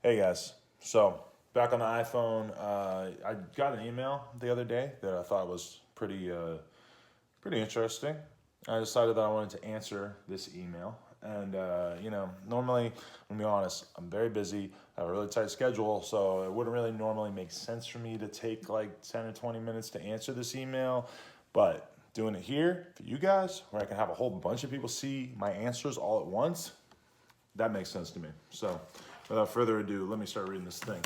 Hey guys, so back on the iPhone, I got an email the other day that I thought was pretty interesting. I decided that I wanted to answer this email, and normally, I'm gonna be honest, I'm very busy. I have a really tight schedule, so it wouldn't really normally make sense for me to take like 10 or 20 minutes to answer this email, but doing it here for you guys, where I can have a whole bunch of people see my answers all at once, that makes sense to me. So, without further ado, let me start reading this thing.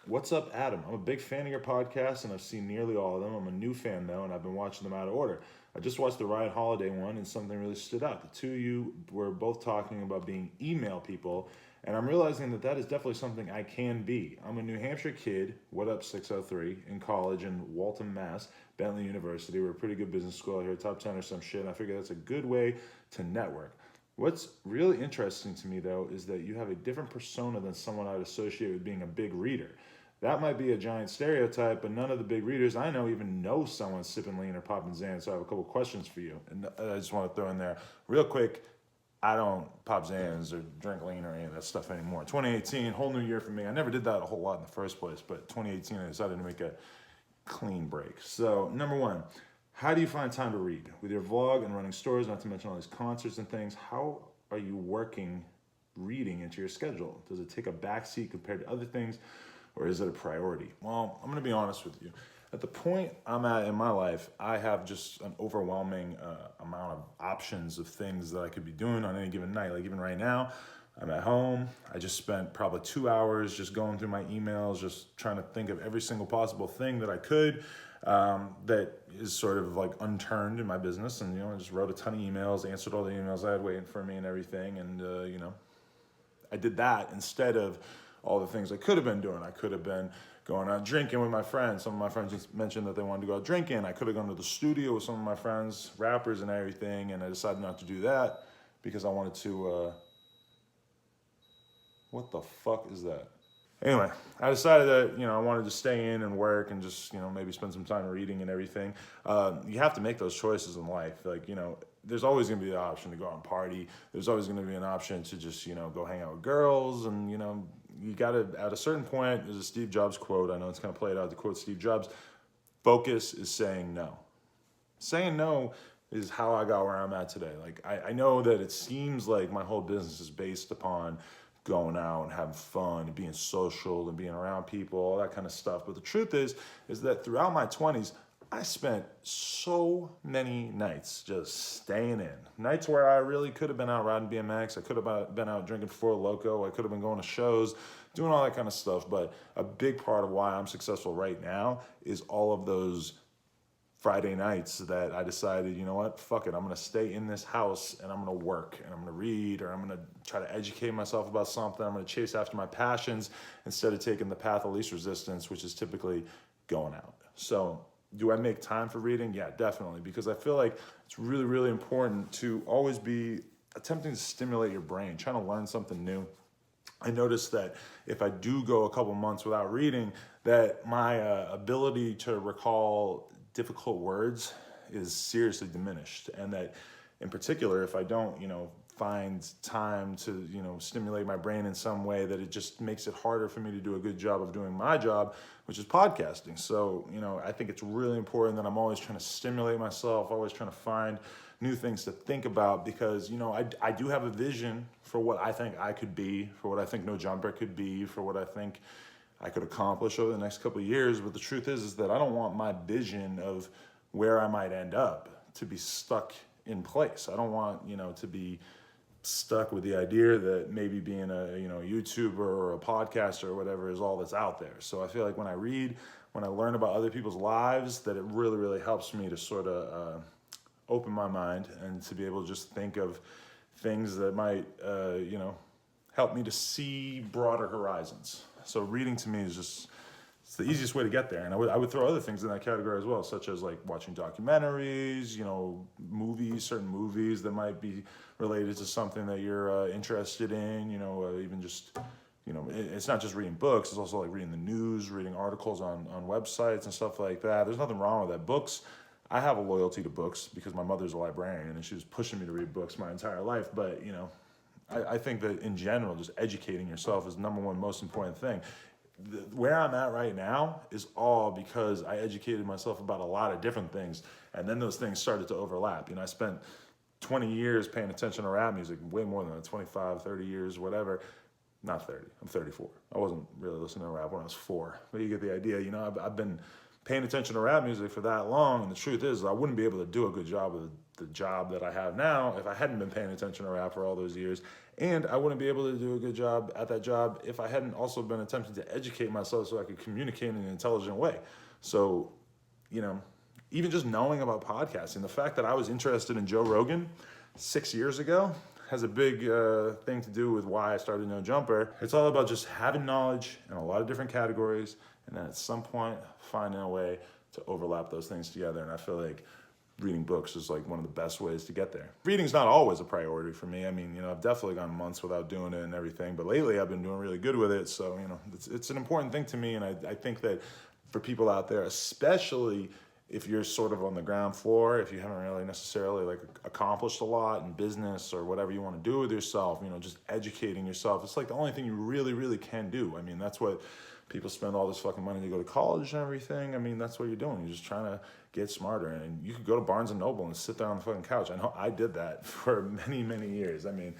What's up, Adam? I'm a big fan of your podcast, and I've seen nearly all of them. I'm a new fan, though, and I've been watching them out of order. I just watched the Ryan Holiday one, and something really stood out. The two of you were both talking about being email people, and I'm realizing that that is definitely something I can be. I'm a New Hampshire kid, what up 603, in college in Waltham, Mass, Bentley University. We're a pretty good business school out here, top 10 or some shit, and I figure that's a good way to network. What's really interesting to me, though, is that you have a different persona than someone I'd associate with being a big reader. That might be a giant stereotype, but none of the big readers I know even know someone sipping lean or popping Xan, so I have a couple questions for you. And I just want to throw in there, real quick, I don't pop Xans or drink lean or any of that stuff anymore. 2018, whole new year for me. I never did that a whole lot in the first place, but 2018 I decided to make a clean break. So, number one, how do you find time to read? With your vlog and running stores, not to mention all these concerts and things, how are you working reading into your schedule? Does it take a backseat compared to other things, or is it a priority? Well, I'm gonna be honest with you. At the point I'm at in my life, I have just an overwhelming amount of options of things that I could be doing on any given night. Like even right now, I'm at home. I just spent probably 2 hours just going through my emails, just trying to think of every single possible thing that I could that is sort of like unturned in my business. And, I just wrote a ton of emails, answered all the emails I had waiting for me and everything. And, I did that instead of all the things I could have been doing. I could have been going out drinking with my friends. Some of my friends just mentioned that they wanted to go out drinking. I could have gone to the studio with some of my friends, rappers and everything. And I decided not to do that because I wanted to, what the fuck is that? Anyway, I decided that, I wanted to stay in and work and just, maybe spend some time reading and everything. You have to make those choices in life. Like, there's always going to be the option to go out and party. There's always going to be an option to just, go hang out with girls. And, you got to, at a certain point, there's a Steve Jobs quote. I know it's kind of played out to quote Steve Jobs. Focus is saying no. Saying no is how I got where I'm at today. Like, I know that it seems like my whole business is based upon going out and having fun and being social and being around people, all that kind of stuff. But the truth is that throughout my 20s, I spent so many nights just staying in. Nights where I really could have been out riding BMX. I could have been out drinking Four Loko. I could have been going to shows, doing all that kind of stuff. But a big part of why I'm successful right now is all of those Friday nights that I decided, you know what, fuck it, I'm gonna stay in this house and I'm gonna work and I'm gonna read or I'm gonna try to educate myself about something. I'm gonna chase after my passions instead of taking the path of least resistance, which is typically going out. So, do I make time for reading? Yeah, definitely, because I feel like it's really, really important to always be attempting to stimulate your brain, trying to learn something new. I noticed that if I do go a couple months without reading, that my ability to recall difficult words is seriously diminished, and that in particular, if I don't find time to stimulate my brain in some way, that it just makes it harder for me to do a good job of doing my job, which is podcasting. So I think it's really important that I'm always trying to stimulate myself, always trying to find new things to think about, because I do have a vision for what I think I could be, for what I think No Jumper could be, for what I think I could accomplish over the next couple of years. But the truth is that I don't want my vision of where I might end up to be stuck in place. I don't want, to be stuck with the idea that maybe being a, YouTuber or a podcaster or whatever is all that's out there. So I feel like when I read, when I learn about other people's lives, that it really, really helps me to sort of open my mind and to be able to just think of things that might, help me to see broader horizons. So reading to me is just, it's the easiest way to get there. And I would throw other things in that category as well, such as like watching documentaries, movies, certain movies that might be related to something that you're interested in, even just, it's not just reading books, it's also like reading the news, reading articles on websites and stuff like that. There's nothing wrong with that. Books, I have a loyalty to books because my mother's a librarian and she was pushing me to read books my entire life. But, I think that in general, just educating yourself is number one most important thing. Where I'm at right now is all because I educated myself about a lot of different things, and then those things started to overlap. You know, I spent 20 years paying attention to rap music, way more than that, 25, 30 years, whatever. Not 30, I'm 34. I wasn't really listening to rap when I was 4, but you get the idea. You know, I've been paying attention to rap music for that long, and the truth is I wouldn't be able to do a good job with the job that I have now if I hadn't been paying attention to rap for all those years, and I wouldn't be able to do a good job at that job if I hadn't also been attempting to educate myself so I could communicate in an intelligent way. So, you know, even just knowing about podcasting, the fact that I was interested in Joe Rogan 6 years ago has a big thing to do with why I started No Jumper. It's all about just having knowledge in a lot of different categories, and then at some point finding a way to overlap those things together. And I feel like reading books is like one of the best ways to get there. Reading's not always a priority for me. I mean, you know, I've definitely gone months without doing it and everything, but lately I've been doing really good with it. So, you know, it's an important thing to me, and I think that for people out there, especially if you're sort of on the ground floor, if you haven't really necessarily like accomplished a lot in business or whatever you want to do with yourself, you know, just educating yourself, it's like the only thing you really, really can do. I mean, that's what people spend all this fucking money to go to college and everything. I mean, that's what you're doing. You're just trying to get smarter. And you could go to Barnes & Noble and sit there on the fucking couch. I know I did that for many, many years. I mean,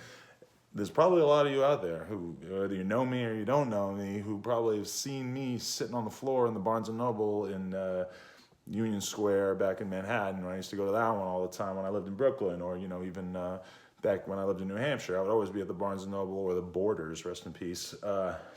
there's probably a lot of you out there who, whether you know me or you don't know me, who probably have seen me sitting on the floor in the Barnes & Noble in Union Square back in Manhattan. I used to go to that one all the time when I lived in Brooklyn, or, you know, even back when I lived in New Hampshire. I would always be at the Barnes & Noble or the Borders, rest in peace,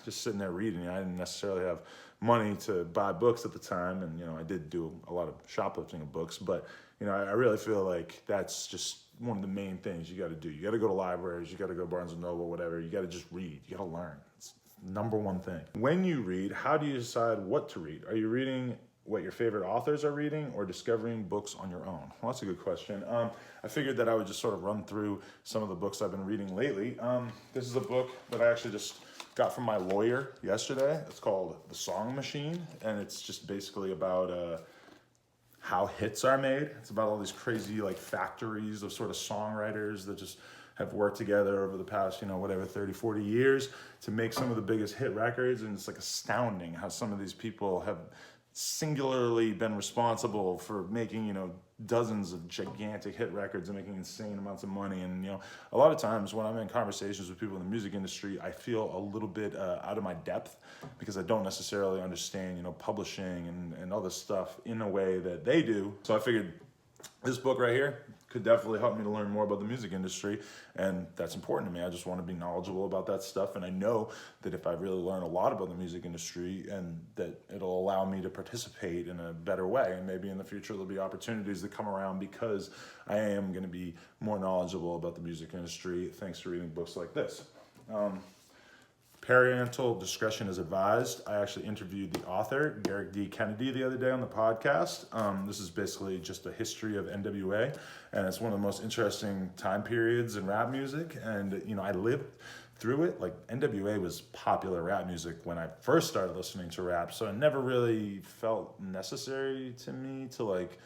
just sitting there reading. I didn't necessarily have money to buy books at the time, and, you know, I did do a lot of shoplifting of books, but, you know, I really feel like that's just one of the main things you got to do. You got to go to libraries, you got to go to Barnes & Noble, whatever. You got to just read. You got to learn. It's number one thing. When you read, how do you decide what to read? Are you reading what your favorite authors are reading, or discovering books on your own? Well, that's a good question. I figured that I would just sort of run through some of the books I've been reading lately. This is a book that I actually just got from my lawyer yesterday. It's called The Song Machine, and it's just basically about how hits are made. It's about all these crazy like factories of sort of songwriters that just have worked together over the past, you know, whatever, 30, 40 years to make some of the biggest hit records. And it's like astounding how some of these people have singularly been responsible for making, you know, dozens of gigantic hit records and making insane amounts of money. And, you know, a lot of times when I'm in conversations with people in the music industry, I feel a little bit out of my depth because I don't necessarily understand, you know, publishing and all this stuff in a way that they do. So I figured this book right here could definitely help me to learn more about the music industry, and that's important to me. I just want to be knowledgeable about that stuff, and I know that if I really learn a lot about the music industry, and that it'll allow me to participate in a better way, and maybe in the future there'll be opportunities that come around because I am going to be more knowledgeable about the music industry thanks to reading books like this. Parental discretion is advised. I actually interviewed the author, Garrick D. Kennedy, the other day on the podcast. This is basically just a history of NWA, and it's one of the most interesting time periods in rap music. And, you know, I lived through it. Like, NWA was popular rap music when I first started listening to rap, so it never really felt necessary to me to, like,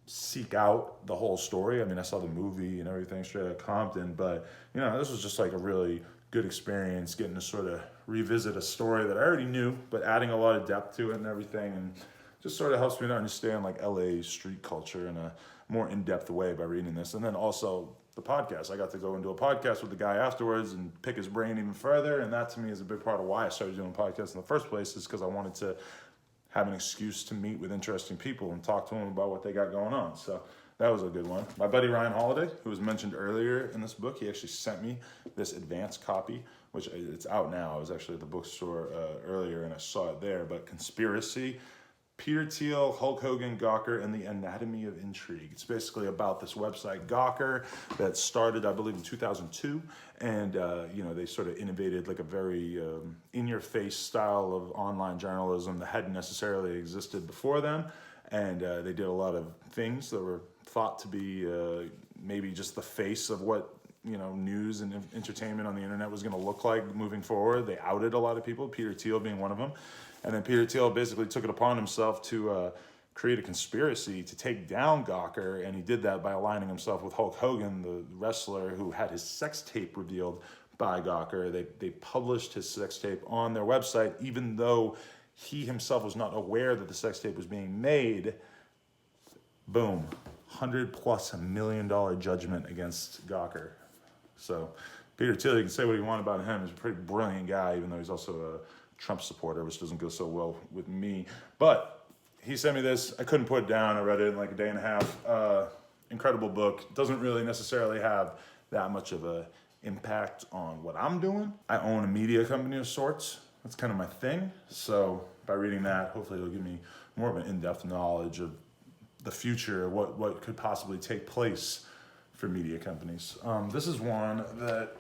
seek out the whole story. I mean, I saw the movie and everything straight out of Compton, but, you know, this was just like a really good experience getting to sort of revisit a story that I already knew, but adding a lot of depth to it and everything, and just sort of helps me to understand like LA street culture in a more in-depth way by reading this. And then also the podcast. I got to go into a podcast with the guy afterwards and pick his brain even further, and that to me is a big part of why I started doing podcasts in the first place, is because I wanted to have an excuse to meet with interesting people and talk to them about what they got going on. So that was a good one. My buddy Ryan Holiday, who was mentioned earlier in this book, he actually sent me this advanced copy, which it's out now. I was actually at the bookstore earlier and I saw it there. But Conspiracy, Peter Thiel, Hulk Hogan, Gawker, and the Anatomy of Intrigue. It's basically about this website, Gawker, that started, I believe, in 2002. And, you know, they sort of innovated like a very in-your-face style of online journalism that hadn't necessarily existed before them. And they did a lot of things that were thought to be maybe just the face of what, you know, news and entertainment on the internet was going to look like moving forward. They outed a lot of people, Peter Thiel being one of them. And then Peter Thiel basically took it upon himself to create a conspiracy to take down Gawker, and he did that by aligning himself with Hulk Hogan, the wrestler who had his sex tape revealed by Gawker. They published his sex tape on their website, even though he himself was not aware that the sex tape was being made. Boom, $100+ million judgment against Gawker. So Peter Thiel, you can say what you want about him. He's a pretty brilliant guy, even though he's also a Trump supporter, which doesn't go so well with me. But he sent me this. I couldn't put it down. I read it in like a day and a half. Incredible book. Doesn't really necessarily have that much of a impact on what I'm doing. I own a media company of sorts. That's kind of my thing. So by reading that, hopefully it'll give me more of an in-depth knowledge of the future, what could possibly take place for media companies. This is one that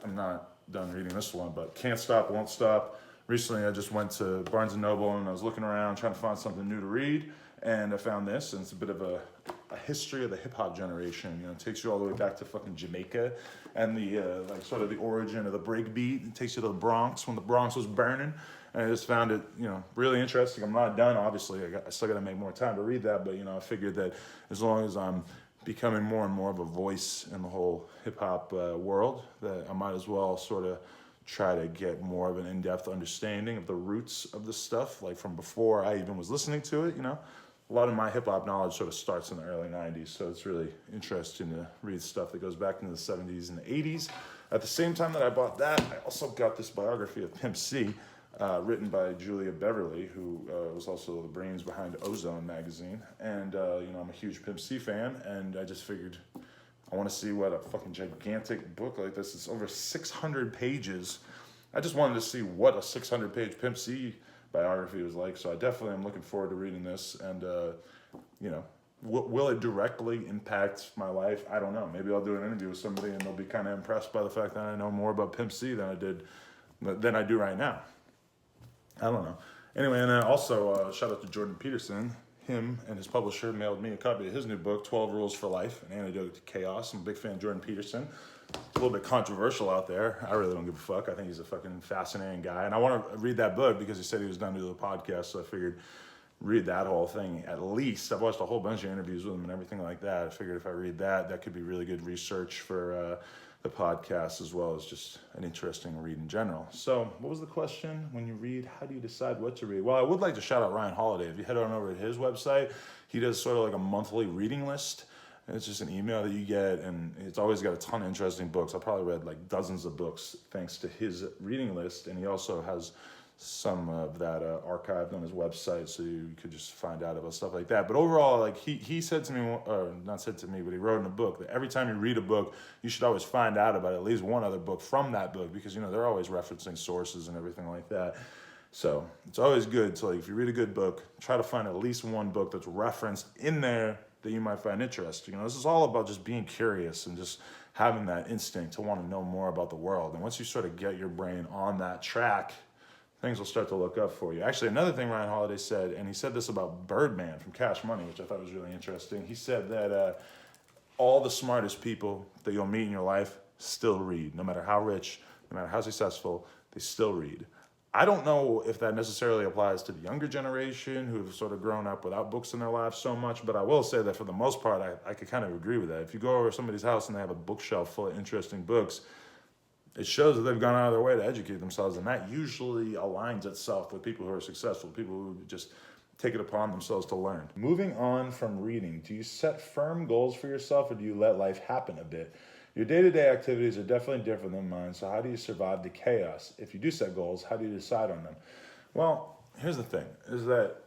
I'm not done reading this one, but Can't Stop, Won't Stop. Recently, I just went to Barnes & Noble and I was looking around trying to find something new to read, and I found this, and it's a bit of a history of the hip hop generation. You know, it takes you all the way back to fucking Jamaica and the like sort of the origin of the break beat. It takes you to the Bronx when the Bronx was burning. And I just found it, you know, really interesting. I'm not done, obviously. I still got to make more time to read that, but you know, I figured that as long as I'm becoming more and more of a voice in the whole hip hop world, that I might as well sort of try to get more of an in-depth understanding of the roots of the stuff, like from before I even was listening to it. You know, a lot of my hip hop knowledge sort of starts in the early 90s, so it's really interesting to read stuff that goes back into the 70s and the 80s. At the same time that I bought that, I also got this biography of Pimp C, written by Julia Beverly, who was also the brains behind Ozone magazine. And, you know, I'm a huge Pimp C fan, and I just figured I want to see what a fucking gigantic book like this. It's over 600 pages. I just wanted to see what a 600-page Pimp C biography was like, so I definitely am looking forward to reading this. And, you know, will it directly impact my life? I don't know. Maybe I'll do an interview with somebody and they'll be kind of impressed by the fact that I know more about Pimp C than I do right now. I don't know. Anyway, and also shout out to Jordan Peterson. Him and his publisher mailed me a copy of his new book, 12 Rules for Life, An Antidote to Chaos. I'm a big fan of Jordan Peterson. It's a little bit controversial out there. I really don't give a fuck. I think he's a fucking fascinating guy. And I want to read that book because he said he was done to the podcast, so I figured read that whole thing at least. I've watched a whole bunch of interviews with him and everything like that. I figured if I read that, that could be really good research for the podcast, as well as just an interesting read in general. So what was the question? When you read, how do you decide what to read? Well, I would like to shout out Ryan Holiday. If you head on over to his website, he does sort of like a monthly reading list. And it's just an email that you get, and it's always got a ton of interesting books. I probably read like dozens of books thanks to his reading list, and he also has some of that archived on his website, so you could just find out about stuff like that. But overall, like he said to me, or not said to me, but he wrote in a book that every time you read a book, you should always find out about at least one other book from that book, because, you know, they're always referencing sources and everything like that. So it's always good to, like, if you read a good book, try to find at least one book that's referenced in there that you might find interesting. You know, this is all about just being curious and just having that instinct to want to know more about the world. And once you sort of get your brain on that track, things will start to look up for you. Actually, another thing Ryan Holiday said, and he said this about Birdman from Cash Money, which I thought was really interesting. He said that all the smartest people that you'll meet in your life still read. No matter how rich, no matter how successful, they still read. I don't know if that necessarily applies to the younger generation who have sort of grown up without books in their lives so much, but I will say that for the most part, I could kind of agree with that. If you go over to somebody's house and they have a bookshelf full of interesting books, it shows that they've gone out of their way to educate themselves, and that usually aligns itself with people who are successful, people who just take it upon themselves to learn. Moving on from reading, do you set firm goals for yourself, or do you let life happen a bit? Your day-to-day activities are definitely different than mine, so how do you survive the chaos? If you do set goals, how do you decide on them? Well, here's the thing, is that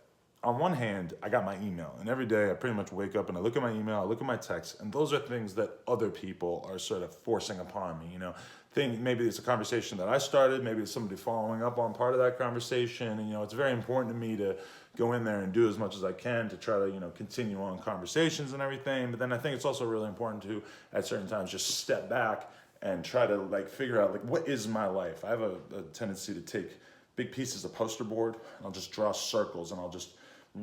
on one hand, I got my email, and every day I pretty much wake up and I look at my email, I look at my texts, and those are things that other people are sort of forcing upon me, you know. Maybe it's a conversation that I started, maybe it's somebody following up on part of that conversation, and, you know, it's very important to me to go in there and do as much as I can to try to, you know, continue on conversations and everything. But then I think it's also really important to, at certain times, just step back and try to, like, figure out, like, what is my life? I have a tendency to take big pieces of poster board, and I'll just draw circles, and I'll just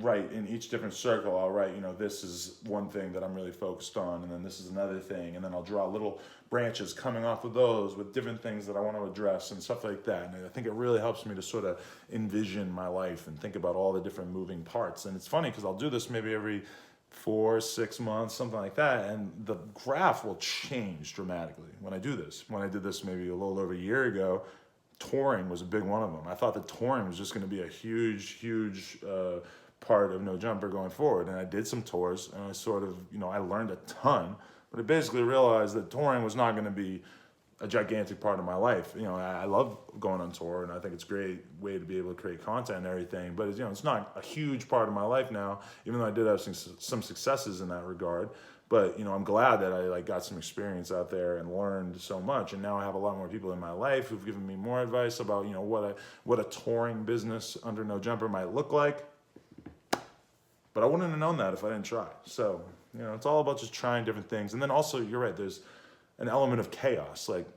write in each different circle. I'll write, you know, this is one thing that I'm really focused on, and then this is another thing, and then I'll draw little branches coming off of those with different things that I want to address and stuff like that. And I think it really helps me to sort of envision my life and think about all the different moving parts. And it's funny because I'll do this maybe every 4 6 months, something like that, and the graph will change dramatically when I do this. When I did this maybe a little over a year ago, touring was a big one of them. I thought that touring was just going to be a huge part of No Jumper going forward, and I did some tours, and I sort of, I learned a ton, but I basically realized that touring was not going to be a gigantic part of my life. I love going on tour, and I think it's a great way to be able to create content and everything. But it's not a huge part of my life now, even though I did have some successes in that regard. But I'm glad that I got some experience out there and learned so much. And now I have a lot more people in my life who've given me more advice about what a touring business under No Jumper might look like. But I wouldn't have known that if I didn't try. So it's all about just trying different things. And then also, you're right, there's an element of chaos. Like,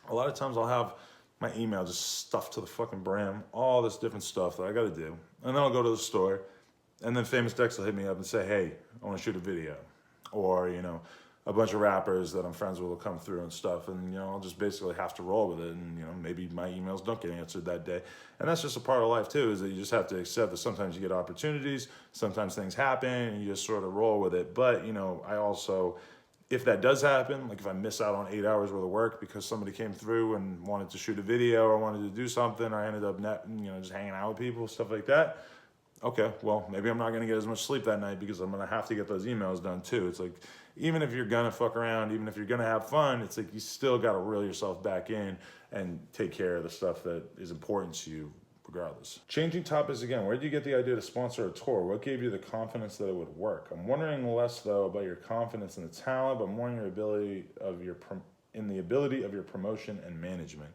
a lot of times I'll have my email just stuffed to the fucking brim, all this different stuff that I got to do. And then I'll go to the store, and then Famous Dex will hit me up and say, hey, I want to shoot a video. Or, a bunch of rappers that I'm friends with will come through and stuff. And, I'll just basically have to roll with it. And, maybe my emails don't get answered that day. And that's just a part of life, too, is that you just have to accept that sometimes you get opportunities, sometimes things happen, and you just sort of roll with it. But, I also, if that does happen, like if I miss out on 8 hours worth of work because somebody came through and wanted to shoot a video or wanted to do something, I ended up just hanging out with people, stuff like that. Okay, well, maybe I'm not going to get as much sleep that night because I'm going to have to get those emails done too. It's like, even if you're going to fuck around, even if you're going to have fun, it's like you still got to reel yourself back in and take care of the stuff that is important to you regardless. Changing topics again, where did you get the idea to sponsor a tour? What gave you the confidence that it would work? I'm wondering less though about your confidence in the talent, but more in the ability of your promotion and management.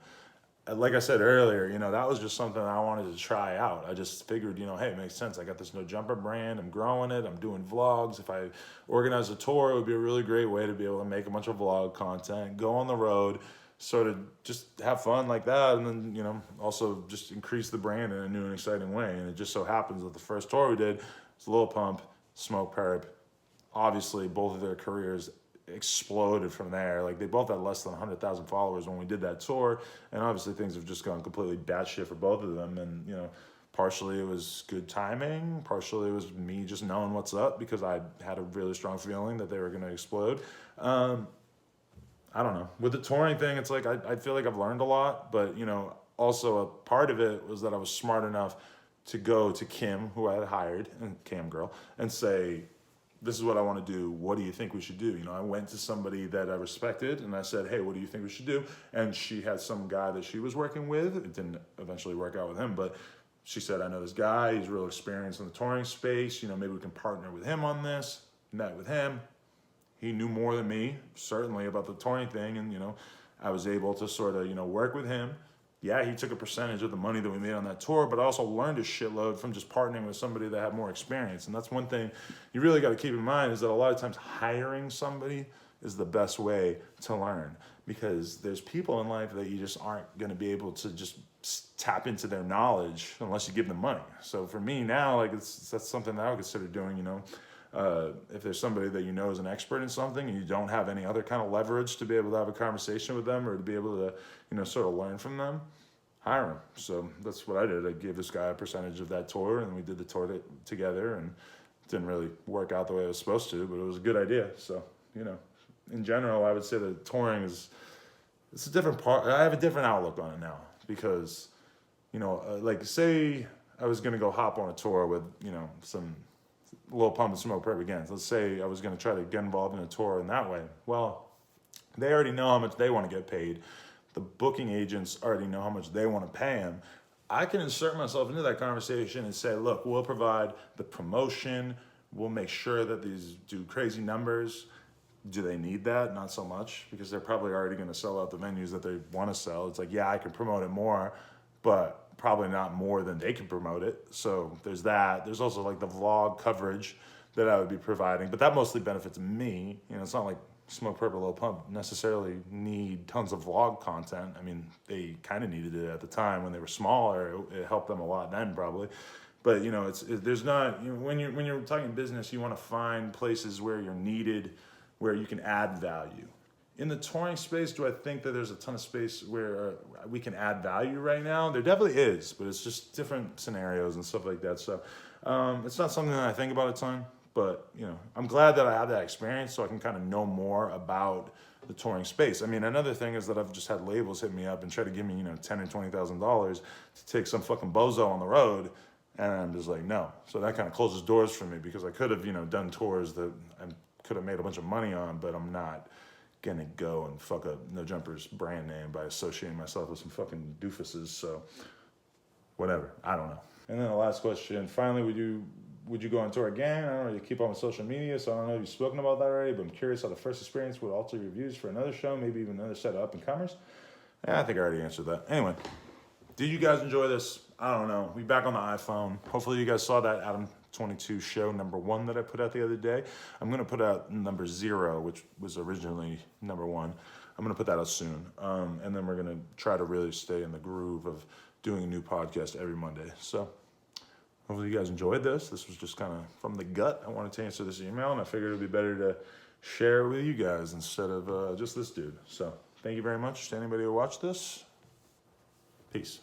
Like I said earlier, that was just something I wanted to try out. I just figured, hey, it makes sense. I got this No Jumper brand. I'm growing it. I'm doing vlogs. If I organize a tour, it would be a really great way to be able to make a bunch of vlog content, go on the road, sort of just have fun like that. And then, also just increase the brand in a new and exciting way. And it just so happens that the first tour we did was Lil Pump, Smokepurpp. Obviously, both of their careers exploded from there. Like, they both had less than 100,000 followers when we did that tour, and obviously things have just gone completely batshit for both of them. And partially it was good timing, partially it was me just knowing what's up because I had a really strong feeling that they were going to explode. I don't know. With the touring thing, it's like I feel like I've learned a lot, but also a part of it was that I was smart enough to go to Kim, who I had hired, and Cam Girl, and say, this is what I want to do. What do you think we should do? I went to somebody that I respected and I said, hey, what do you think we should do? And she had some guy that she was working with. It didn't eventually work out with him, but she said, I know this guy. He's real experienced in the touring space. Maybe we can partner with him on this. Met with him. He knew more than me, certainly, about the touring thing. And, I was able to sort of, work with him. Yeah, he took a percentage of the money that we made on that tour, but I also learned a shitload from just partnering with somebody that had more experience. And that's one thing you really got to keep in mind, is that a lot of times hiring somebody is the best way to learn, because there's people in life that you just aren't going to be able to just tap into their knowledge unless you give them money. So for me now, that's something that I would consider doing, if there's somebody that is an expert in something and you don't have any other kind of leverage to be able to have a conversation with them or to be able to, sort of learn from them, hire them. So that's what I did. I gave this guy a percentage of that tour, and we did the tour together, and it didn't really work out the way it was supposed to, but it was a good idea. So, in general, I would say that touring it's a different part. I have a different outlook on it now because, like say I was going to go hop on a tour with, some Lil Pump and Smokepurpp again. So let's say I was going to try to get involved in a tour in that way. Well, they already know how much they want to get paid. The booking agents already know how much they want to pay them. I can insert myself into that conversation and say, look, we'll provide the promotion. We'll make sure that these do crazy numbers. Do they need that? Not so much, because they're probably already going to sell out the venues that they want to sell. It's like, yeah, I can promote it more, but probably not more than they can promote it. So there's that. There's also like the vlog coverage that I would be providing, but that mostly benefits me. It's not like Smokepurpp or Lil Pump necessarily need tons of vlog content. I mean, they kind of needed it at the time when they were smaller. It helped them a lot then, probably. But there's not, when you're talking business, you want to find places where you're needed, where you can add value. In the touring space, do I think that there's a ton of space where we can add value right now? There definitely is, but it's just different scenarios and stuff like that. So it's not something that I think about a ton. But, you know, I'm glad that I had that experience so I can kind of know more about the touring space. I mean, another thing is that I've just had labels hit me up and try to give me, you know, $10,000 or $20,000 to take some fucking bozo on the road. And I'm just like, no. So that kind of closes doors for me because I could have, you know, done tours that I could have made a bunch of money on, but I'm not gonna go and fuck up No Jumper's brand name by associating myself with some fucking doofuses. So whatever, I don't know. And then the last question, finally, would you go on tour again? I don't know, you keep on with social media, so I don't know if you've spoken about that already, but I'm curious how the first experience would alter your views for another show, maybe even another set of up-and-comers. Yeah, I think I already answered that. Anyway, did you guys enjoy this? I don't know. We back on the iPhone. Hopefully you guys saw that Adam 22 show number 1 that I put out the other day. I'm going to put out number 0, which was originally number 1. I'm going to put that out soon. And then we're going to try to really stay in the groove of doing a new podcast every Monday. So hopefully you guys enjoyed this. This was just kind of from the gut. I wanted to answer this email, and I figured it would be better to share with you guys instead of just this dude. So thank you very much to anybody who watched this. Peace.